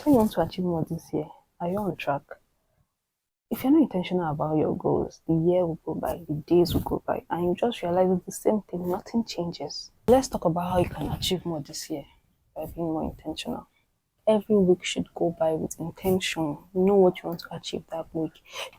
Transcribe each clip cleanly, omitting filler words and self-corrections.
say you want to achieve more this year. Are you on track? If you're not intentional about your goals, the year will go by, the days will go by, and you just realize it's the same thing, nothing changes. Let's talk about how you can achieve more this year by being more intentional. Every week should go by with intention. You know what you want to achieve that week.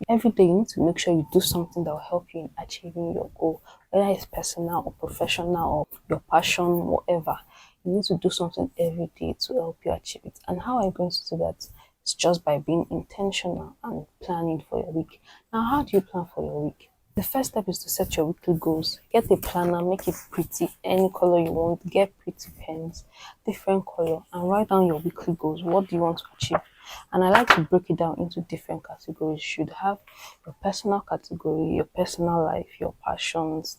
Every day you need to make sure you do something that will help you in achieving your goal, whether it's personal or professional or your passion, whatever. You need to do something every day to help you achieve it. And how are you going to do that? It's just by being intentional and planning for your week. Now, how do you plan for your week? The first step is to set your weekly goals. Get a planner, make it pretty, any color you want, get pretty pens, different color, and write down your weekly goals. What do you want to achieve? And I like to break it down into different categories. You should have your personal category, your personal life, your passions,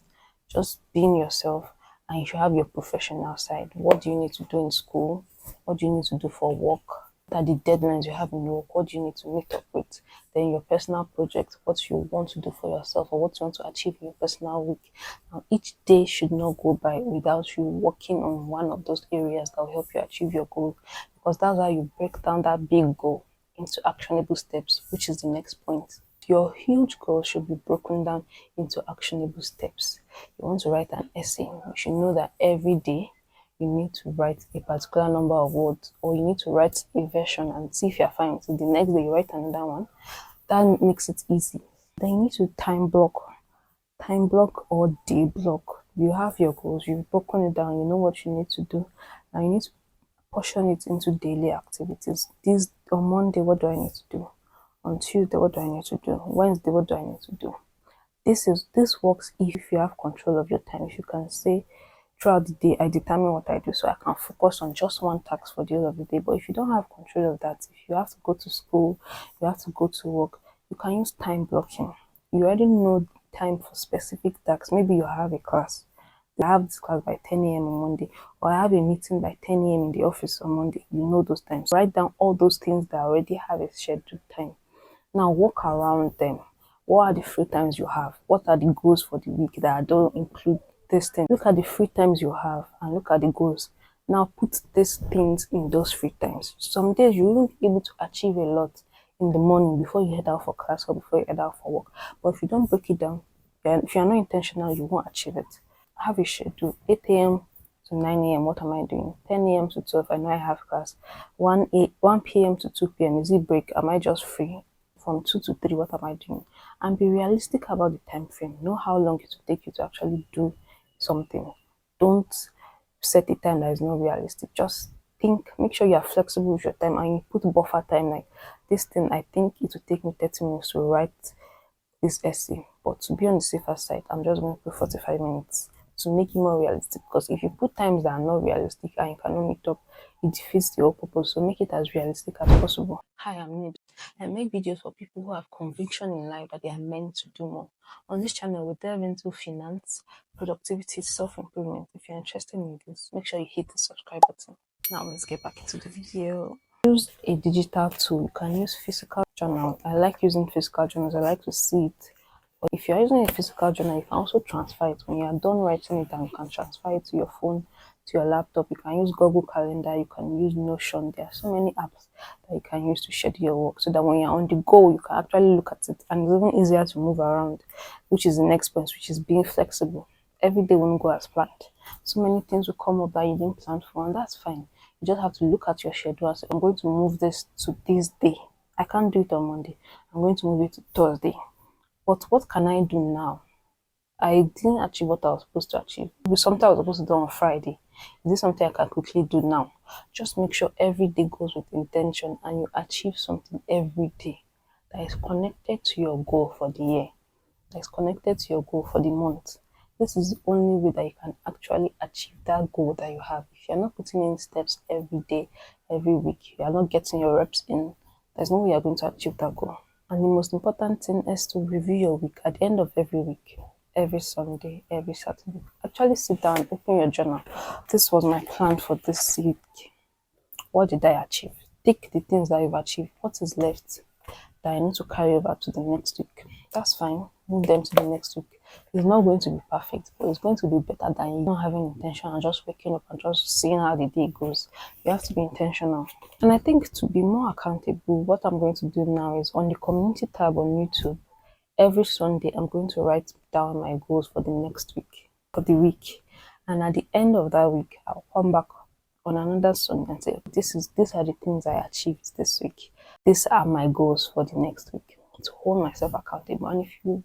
just being yourself, and you should have your professional side. What do you need to do in school? What do you need to do for work? What are the deadlines you have in work? What do you need to meet up with? Then your personal project, what you want to do for yourself or what you want to achieve in your personal week. Now, each day should not go by without you working on one of those areas that will help you achieve your goal, because that's how you break down that big goal into actionable steps, which is the next point. Your huge goal should be broken down into actionable steps. You want to write an essay, you should know that every day you need to write a particular number of words, or you need to write a version and see if you're fine. So the next day you write another one. That makes it easy. Then you need to time block or day block. You have your goals, you've broken it down, you know what you need to do, and you need to portion it into daily activities. This on Monday, what do I need to do? On Tuesday, what do I need to do? Wednesday, what do I need to do? This works if you have control of your time. If you can say throughout the day, I determine what I do so I can focus on just one task for the whole of the day. But if you don't have control of that, if you have to go to school, you have to go to work, you can use time blocking. You already know time for specific tasks. Maybe you have a class. I have this class by 10 a.m. on Monday, or I have a meeting by 10 a.m. in the office on Monday. You know those times. Write down all those things that already have a scheduled time. Now walk around them. What are the free times you have? What are the goals for the week that don't include this thing? Look at the free times you have and look at the goals. Now put these things in those free times. Some days you won't be able to achieve a lot in the morning before you head out for class or before you head out for work. But if you don't break it down, if you're not intentional, you won't achieve it. Have a schedule. 8 a.m. to 9 a.m. What am I doing? 10 a.m. to 12, I know I have class. 1 p.m. to 2 p.m. is it break? Am I just free? From 2 to 3, what am I doing? And be realistic about the time frame. Know how long it will take you to actually do something. Don't set a time that is not realistic. Just think, make sure you are flexible with your time and you put buffer time. Like this thing, I think it will take me 30 minutes to write this essay, but to be on the safer side, I'm just going to put 45 minutes to make it more realistic, because if you put times that are not realistic and you cannot meet up, it defeats the whole purpose. So make it as realistic as possible. Hi, I'm Nibs. I make videos for people who have conviction in life that they are meant to do more. On this channel, we delve into finance, productivity, self-improvement. If you're interested in this, make sure you hit the subscribe button. Now let's get back into the video. Use a digital tool. You can use physical journal. I like using physical journals. I like to see it. But if you're using a physical journal, you can also transfer it. When you are done writing it, and you can transfer it to your phone, to your laptop. You can use Google Calendar, you can use Notion. There are so many apps that you can use to schedule your work, so that when you're on the go, you can actually look at it, and it's even easier to move around, which is the next point, which is being flexible. Every day won't go as planned. So many things will come up that you didn't plan for, and that's fine. You just have to look at your schedule and say, I'm going to move this to this day. I can't do it on Monday. I'm going to move it to Thursday. But what can I do now? I didn't achieve what I was supposed to achieve. It was something I was supposed to do on Friday. Is this something I can quickly do now? Just make sure every day goes with intention and you achieve something every day that is connected to your goal for the year, that is connected to your goal for the month. This is the only way that you can actually achieve that goal that you have. If you're not putting in steps every day, every week, you are not getting your reps in, there's no way you're going to achieve that goal. And the most important thing is to review your week at the end of every week, every Sunday, every Saturday. Actually sit down, open your journal. This was my plan for this week. What did I achieve? Take the things that you've achieved. What is left that I need to carry over to the next week? That's fine. Move them to the next week. It's not going to be perfect, but it's going to be better than you not having intention and just waking up and just seeing how the day goes. You have to be intentional. And I think to be more accountable, what I'm going to do now is on the community tab on YouTube, every Sunday I'm going to write down my goals for the next week, for the week. And at the end of that week, I'll come back on another Sunday and say, these are the things I achieved this week. These are my goals for the next week, to hold myself accountable. And if you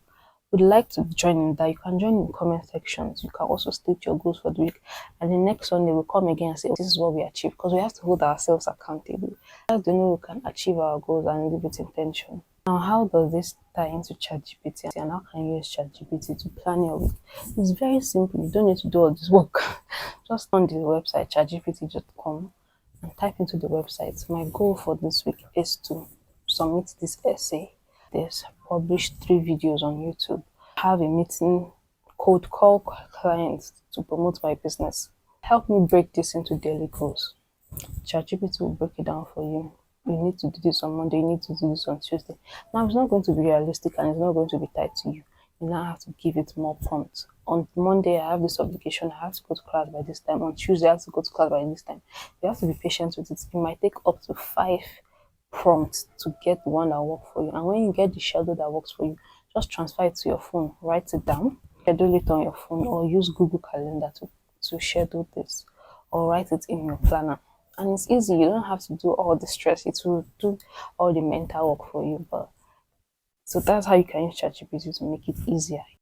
would like to join in that, you can join in the comment sections. You can also state your goals for the week. And the next Sunday we'll come again and say, this is what we achieved, because we have to hold ourselves accountable. That's the way we can achieve our goals and live with intention. Now, how does this tie into ChatGPT, and how can you use ChatGPT to plan your week? It's very simple. You don't need to do all this work. Just on the website chatgpt.com and type into the website, my goal for this week is to submit this essay. There's published 3 videos on YouTube. Have a meeting, cold call clients to promote my business. Help me break this into daily goals. ChatGPT will break it down for you. You need to do this on Monday, you need to do this on Tuesday. Now, it's not going to be realistic and it's not going to be tied to you. You now have to give it more prompts. On Monday, I have this obligation, I have to go to class by this time. On Tuesday, I have to go to class by this time. You have to be patient with it. It might take up to 5 prompts to get the one that works for you. And when you get the schedule that works for you, just transfer it to your phone, write it down, schedule it on your phone, or use Google Calendar to schedule this, or write it in your planner. And it's easy. You don't have to do all the stress. It will do all the mental work for you. But so that's how you can use ChatGPT to make it easier.